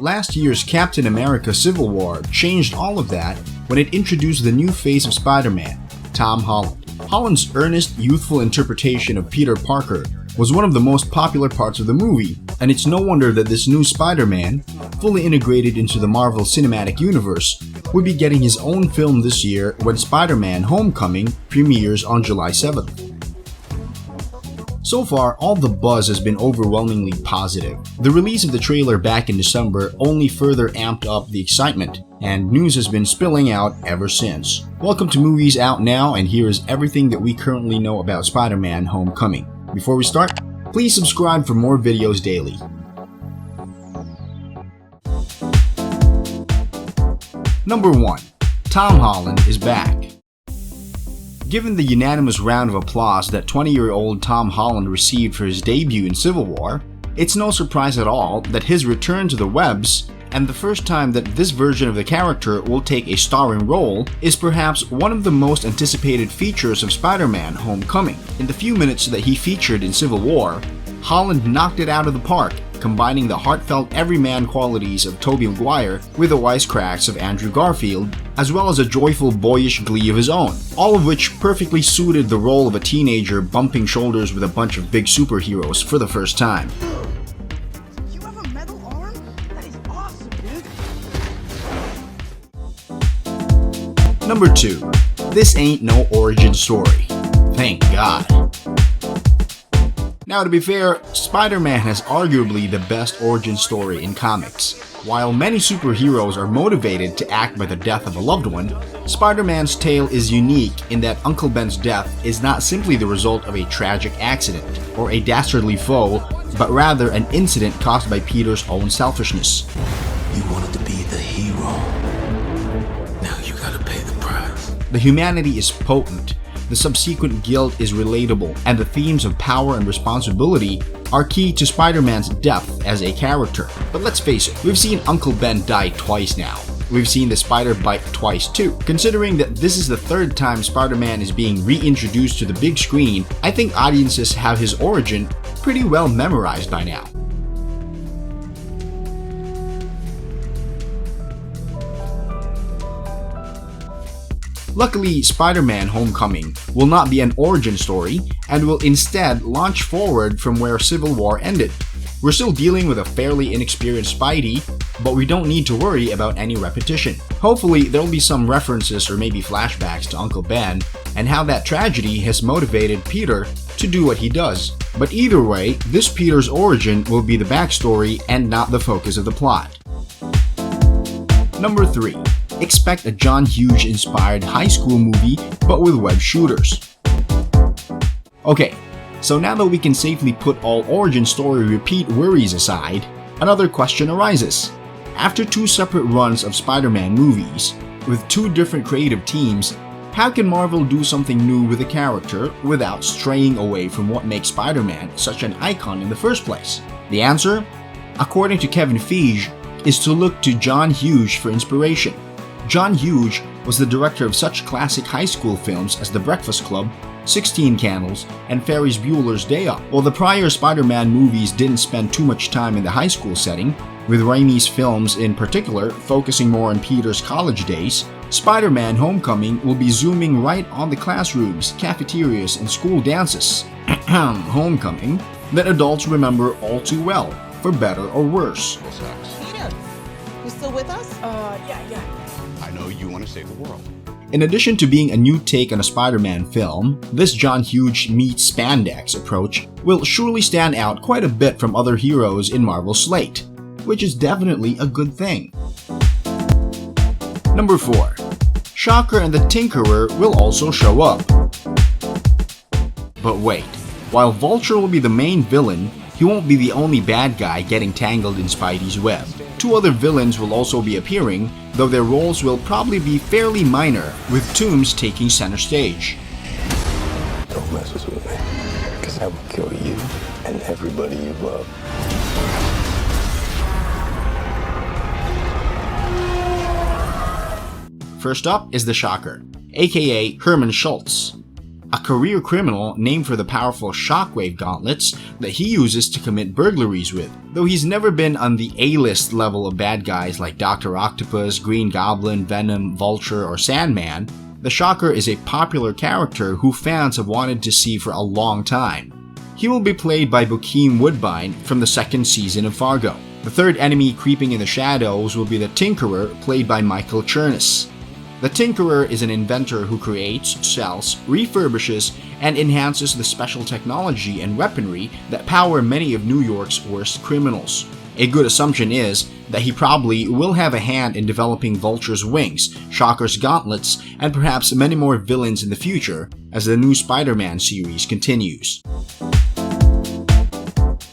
But last year's Captain America Civil War changed all of that when it introduced the new face of Spider-Man, Tom Holland. Holland's earnest, youthful interpretation of Peter Parker was one of the most popular parts of the movie, and it's no wonder that this new Spider-Man, fully integrated into the Marvel Cinematic Universe, would be getting his own film this year when Spider-Man Homecoming premieres on July 7th. So far, all the buzz has been overwhelmingly positive. The release of the trailer back in December only further amped up the excitement, and news has been spilling out ever since. Welcome to Movies Out Now, and here is everything that we currently know about Spider-Man Homecoming. Before we start, please subscribe for more videos daily. Number 1. Tom Holland is back. Given the unanimous round of applause that 20-year-old Tom Holland received for his debut in Civil War, it's no surprise at all that his return to the webs, and the first time that this version of the character will take a starring role, is perhaps one of the most anticipated features of Spider-Man Homecoming. In the few minutes that he featured in Civil War, Holland knocked it out of the park, combining the heartfelt everyman qualities of Tobey Maguire with the wisecracks of Andrew Garfield, as well as a joyful boyish glee of his own, all of which perfectly suited the role of a teenager bumping shoulders with a bunch of big superheroes for the first time. You have a metal arm? That is awesome, dude! Number 2. This ain't no origin story. Thank God. Now, to be fair, Spider-Man has arguably the best origin story in comics. While many superheroes are motivated to act by the death of a loved one, Spider-Man's tale is unique in that Uncle Ben's death is not simply the result of a tragic accident or a dastardly foe, but rather an incident caused by Peter's own selfishness. You wanted to be the hero. Now you gotta pay the price. The humanity is potent, the subsequent guilt is relatable, and the themes of power and responsibility are key to Spider-Man's depth as a character. But let's face it, we've seen Uncle Ben die twice now. We've seen the spider bite twice too. Considering that this is the third time Spider-Man is being reintroduced to the big screen, I think audiences have his origin pretty well memorized by now. Luckily, Spider-Man Homecoming will not be an origin story and will instead launch forward from where Civil War ended. We're still dealing with a fairly inexperienced Spidey, but we don't need to worry about any repetition. Hopefully, there'll be some references or maybe flashbacks to Uncle Ben and how that tragedy has motivated Peter to do what he does. But either way, this Peter's origin will be the backstory and not the focus of the plot. Number 3. Expect a John Hughes-inspired high school movie, but with web shooters. Okay, so now that we can safely put all origin story repeat worries aside, another question arises. After 2 separate runs of Spider-Man movies, with 2 different creative teams, how can Marvel do something new with a character without straying away from what makes Spider-Man such an icon in the first place? The answer, according to Kevin Feige, is to look to John Hughes for inspiration. John Hughes was the director of such classic high school films as The Breakfast Club, 16 Candles, and Ferris Bueller's Day Off. While the prior Spider-Man movies didn't spend too much time in the high school setting, with Raimi's films in particular focusing more on Peter's college days, Spider-Man Homecoming will be zooming right on the classrooms, cafeterias, and school dances Homecoming that adults remember all too well, for better or worse. Peter, you still with us? Yeah. I know you want to save the world. In addition to being a new take on a Spider-Man film, this John Hughes meets spandex approach will surely stand out quite a bit from other heroes in Marvel's slate, which is definitely a good thing. Number 4. Shocker and the Tinkerer will also show up. But wait, while Vulture will be the main villain, he won't be the only bad guy getting tangled in Spidey's web. 2 other villains will also be appearing, though their roles will probably be fairly minor, with Toomes taking center stage. Don't mess with me, because I will kill you and everybody you love. First up is the Shocker, aka Herman Schultz. a career criminal named for the powerful shockwave gauntlets that he uses to commit burglaries with. Though he's never been on the A-list level of bad guys like Dr. Octopus, Green Goblin, Venom, Vulture, or Sandman, the Shocker is a popular character who fans have wanted to see for a long time. He will be played by Bokeem Woodbine from the second season of Fargo. The third enemy creeping in the shadows will be the Tinkerer, played by Michael Chernus. The Tinkerer is an inventor who creates, sells, refurbishes, and enhances the special technology and weaponry that power many of New York's worst criminals. A good assumption is that he probably will have a hand in developing Vulture's wings, Shocker's gauntlets, and perhaps many more villains in the future as the new Spider-Man series continues.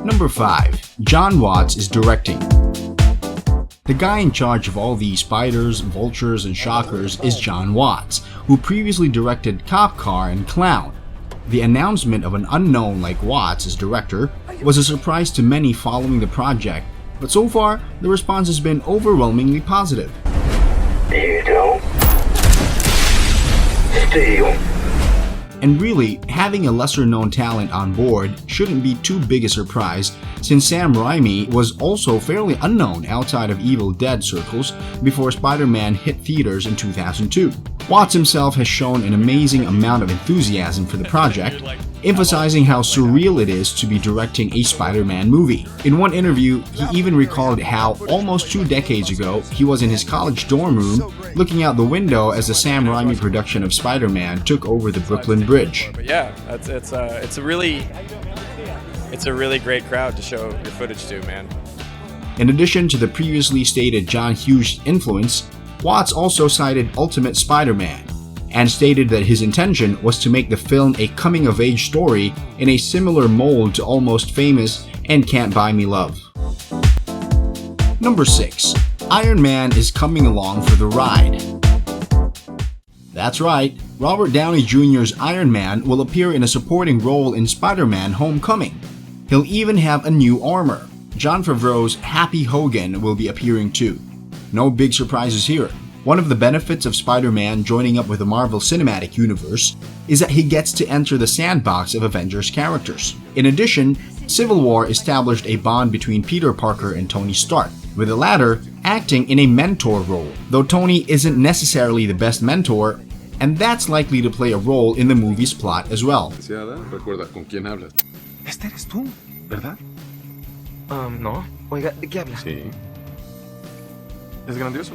Number 5. Jon Watts is directing. The guy in charge of all these spiders, vultures, and shockers is Jon Watts, who previously directed Cop Car and Clown. The announcement of an unknown like Watts as director was a surprise to many following the project, but so far the response has been overwhelmingly positive. You don't steal. And really, having a lesser-known talent on board shouldn't be too big a surprise, since Sam Raimi was also fairly unknown outside of Evil Dead circles before Spider-Man hit theaters in 2002. Watts himself has shown an amazing amount of enthusiasm for the project, emphasizing how surreal it is to be directing a Spider-Man movie. In one interview, he even recalled how almost 2 decades ago he was in his college dorm room looking out the window as the Sam Raimi production of Spider-Man took over the Brooklyn Bridge. But yeah, it's a really great crowd to show your footage to, man. In addition to the previously stated John Hughes influence, Watts also cited Ultimate Spider-Man and stated that his intention was to make the film a coming-of-age story in a similar mold to Almost Famous and Can't Buy Me Love. Number 6. Iron Man is coming along for the ride. That's right, Robert Downey Jr.'s Iron Man will appear in a supporting role in Spider-Man: Homecoming. He'll even have a new armor. Jon Favreau's Happy Hogan will be appearing too. No big surprises here. One of the benefits of Spider-Man joining up with the Marvel Cinematic Universe is that he gets to enter the sandbox of Avengers characters. In addition, Civil War established a bond between Peter Parker and Tony Stark, with the latter acting in a mentor role, though Tony isn't necessarily the best mentor, and that's likely to play a role in the movie's plot as well. Recuerda con quién hablas. Este eres tú, ¿verdad? No. Oiga, ¿de qué habla? Sí. Es grandioso.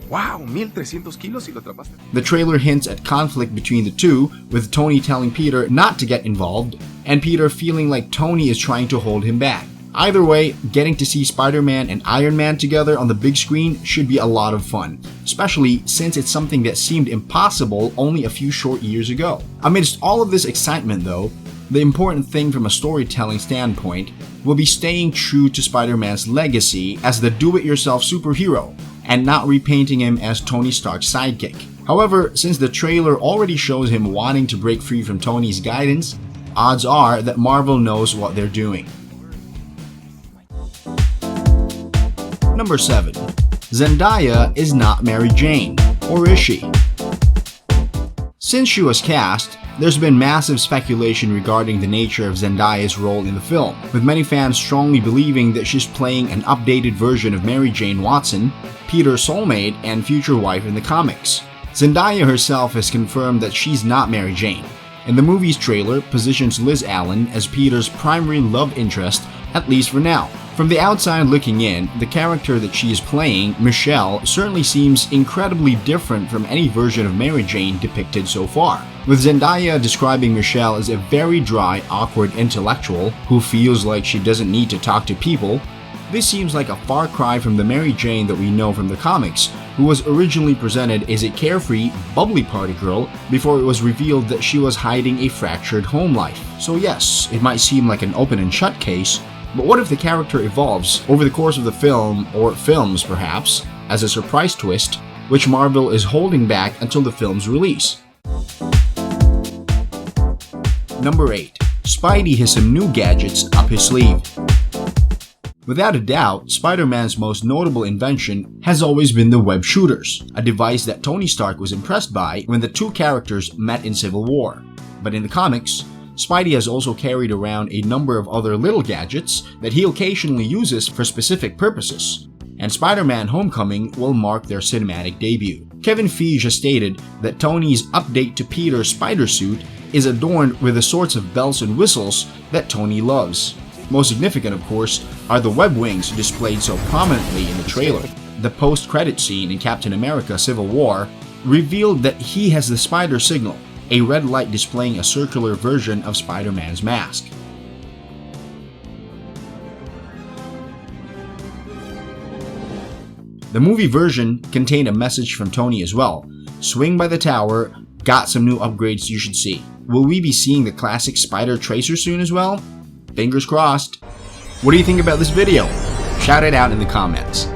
Wow, 1,300 kilos y lo atrapaste. The trailer hints at conflict between the two, with Tony telling Peter not to get involved, and Peter feeling like Tony is trying to hold him back. Either way, getting to see Spider-Man and Iron Man together on the big screen should be a lot of fun, especially since it's something that seemed impossible only a few short years ago. Amidst all of this excitement though, the important thing from a storytelling standpoint will be staying true to Spider-Man's legacy as the do-it-yourself superhero, and not repainting him as Tony Stark's sidekick. However, since the trailer already shows him wanting to break free from Tony's guidance, odds are that Marvel knows what they're doing. Number 7. Zendaya is not Mary Jane, or is she? Since she was cast, there's been massive speculation regarding the nature of Zendaya's role in the film, with many fans strongly believing that she's playing an updated version of Mary Jane Watson, Peter's soulmate and future wife in the comics. Zendaya herself has confirmed that she's not Mary Jane, and the movie's trailer positions Liz Allen as Peter's primary love interest, at least for now. From the outside looking in, the character that she is playing, Michelle, certainly seems incredibly different from any version of Mary Jane depicted so far. With Zendaya describing Michelle as a very dry, awkward intellectual who feels like she doesn't need to talk to people, this seems like a far cry from the Mary Jane that we know from the comics, who was originally presented as a carefree, bubbly party girl before it was revealed that she was hiding a fractured home life. So yes, it might seem like an open and shut case, but what if the character evolves over the course of the film, or films perhaps, as a surprise twist, which Marvel is holding back until the film's release? Number 8. Spidey has some new gadgets up his sleeve. Without a doubt, Spider-Man's most notable invention has always been the web shooters, a device that Tony Stark was impressed by when the two characters met in Civil War. But in the comics, Spidey has also carried around a number of other little gadgets that he occasionally uses for specific purposes, and Spider-Man Homecoming will mark their cinematic debut. Kevin Feige has stated that Tony's update to Peter's spider suit is adorned with the sorts of bells and whistles that Tony loves. Most significant, of course, are the web wings displayed so prominently in the trailer. The post-credit scene in Captain America Civil War revealed that he has the spider signal, a red light displaying a circular version of Spider-Man's mask. The movie version contained a message from Tony as well. Swing by the tower, got some new upgrades you should see. Will we be seeing the classic Spider Tracer soon as well? Fingers crossed. What do you think about this video? Shout it out in the comments.